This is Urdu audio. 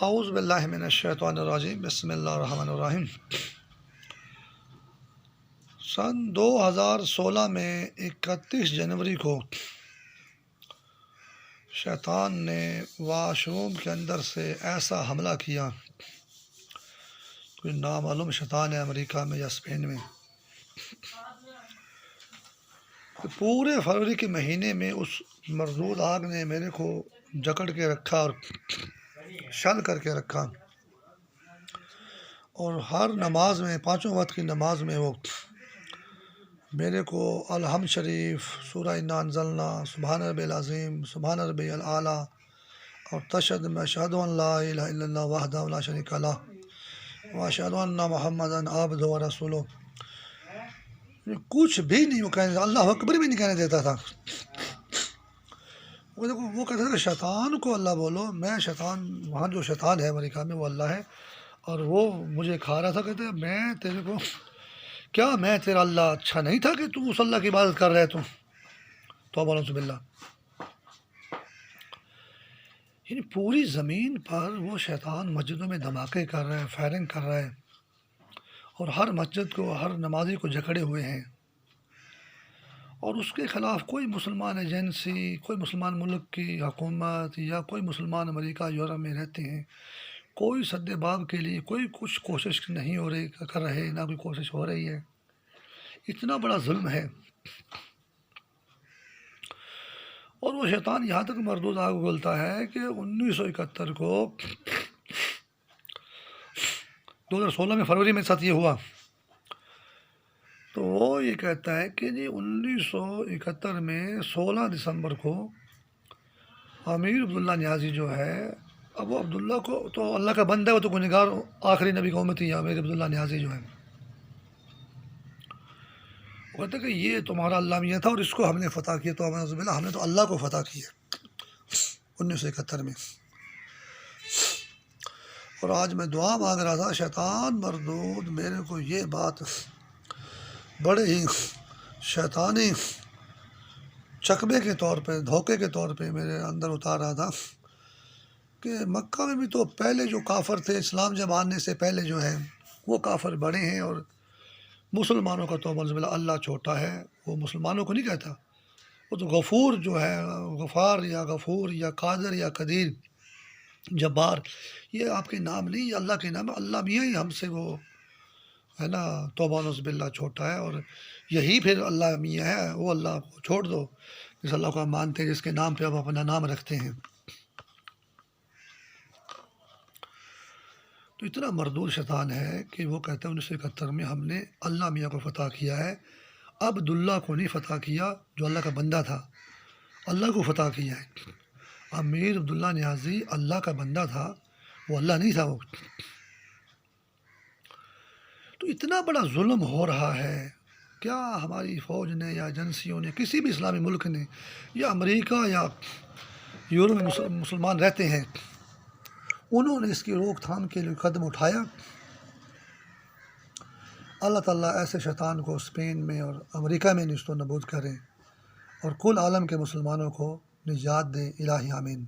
اعوذ باللہ من الشیطان الرجیم، بسم اللہ الرحمن الرحیم۔ سن 2016 میں 31 جنوری کو شیطان نے واش روم کے اندر سے ایسا حملہ کیا، کوئی نامعلوم شیطان ہے امریکہ میں یا اسپین میں، پورے فروری کے مہینے میں اس مردود آگ نے میرے کو جکڑ کے رکھا اور شل کر کے رکھا، اور ہر نماز میں، پانچوں وقت کی نماز میں وہ میرے کو الحمد شریف، سورہ انا انزلنا، سبحان ربی العظیم، سبحان ربی الاعلیٰ، اور تشہد میں اشہد ان لا الہ الا اللہ وحدہ لا شریک لہ واشہد ان محمدا عبدہ ورسولہ، کچھ بھی نہیں وہ کہنے، اللہ اکبر بھی نہیں کہنے دیتا تھا۔ وہ کہتا تھا کہ شیطان کو اللہ بولو، میں شیطان، وہاں جو شیطان ہے امریکہ میں وہ اللہ ہے، اور وہ مجھے کھا رہا تھا، کہتے میں تیرے کو کیا، میں تیرا اللہ اچھا نہیں تھا کہ تو اس اللہ کی عبادت کر رہے، توبہ نعوذ باللہ۔ یعنی پوری زمین پر وہ شیطان مسجدوں میں دھماکے کر رہا ہے، فائرنگ کر رہا ہے، اور ہر مسجد کو، ہر نمازی کو جکڑے ہوئے ہیں، اور اس کے خلاف کوئی مسلمان ایجنسی، کوئی مسلمان ملک کی حکومت یا کوئی مسلمان امریکہ یورپ میں رہتے ہیں، کوئی سد باب کے لیے کوئی کچھ کوشش نہیں ہو رہی، کر رہے، نہ کوئی کوشش ہو رہی ہے۔ اتنا بڑا ظلم ہے، اور وہ شیطان یہاں تک مردود آگ بولتا ہے کہ 1971 کو 2016 میں فروری میں ساتھ یہ ہوا، تو وہ یہ کہتا ہے کہ جی 1971 میں 16 دسمبر کو امیر عبداللہ نیازی جو ہے، اب وہ عبداللہ کو تو اللہ کا بندہ ہے، وہ تو گنہگار آخری نبی کا امتی ہے، امیر عبداللہ نیازی جو ہے، وہ کہتا ہے کہ یہ تمہارا اللہ میاں تھا اور اس کو ہم نے فتح کیا، تو ہم نے تو اللہ کو فتح کیا 1971 میں۔ اور آج میں دعا مانگ رہا تھا، شیطان مردود میرے کو یہ بات بڑے ہی شیطانی چکبے کے طور پہ، دھوکے کے طور پہ میرے اندر اتار رہا تھا کہ مکہ میں بھی تو پہلے جو کافر تھے، اسلام جب آنے سے پہلے جو ہے وہ کافر بڑے ہیں، اور مسلمانوں کا تو منزل اللہ چھوٹا ہے، وہ مسلمانوں کو نہیں کہتا، وہ تو غفور جو ہے، غفار یا غفور یا قادر یا قدیر جبار، یہ آپ کے نام نہیں، یہ اللہ کے نام ہے، اللہ میاں ہی ہم سے وہ ہے نا، توبہ نعوذ باللہ چھوٹا ہے، اور یہی پھر اللہ میاں ہے، وہ اللہ کو چھوڑ دو جس اللہ کو ہم مانتے ہیں، جس کے نام پہ آپ اپنا نام رکھتے ہیں۔ تو اتنا مردود شیطان ہے کہ وہ کہتا ہے 1971 میں ہم نے اللہ میاں کو فتح کیا ہے، عبداللہ کو نہیں فتح کیا جو اللہ کا بندہ تھا، اللہ کو فتح کیا ہے۔ امیر عبداللہ نیازی اللہ کا بندہ تھا، وہ اللہ نہیں تھا وہ۔ تو اتنا بڑا ظلم ہو رہا ہے، کیا ہماری فوج نے یا ایجنسیوں نے، کسی بھی اسلامی ملک نے یا امریکہ یا یورپ میں مسلمان رہتے ہیں، انہوں نے اس کی روک تھام کے لیے قدم اٹھایا؟ اللہ تعالیٰ ایسے شیطان کو اسپین میں اور امریکہ میں نیست و نابود کریں، اور کل عالم کے مسلمانوں کو نجات دے، الہی آمین۔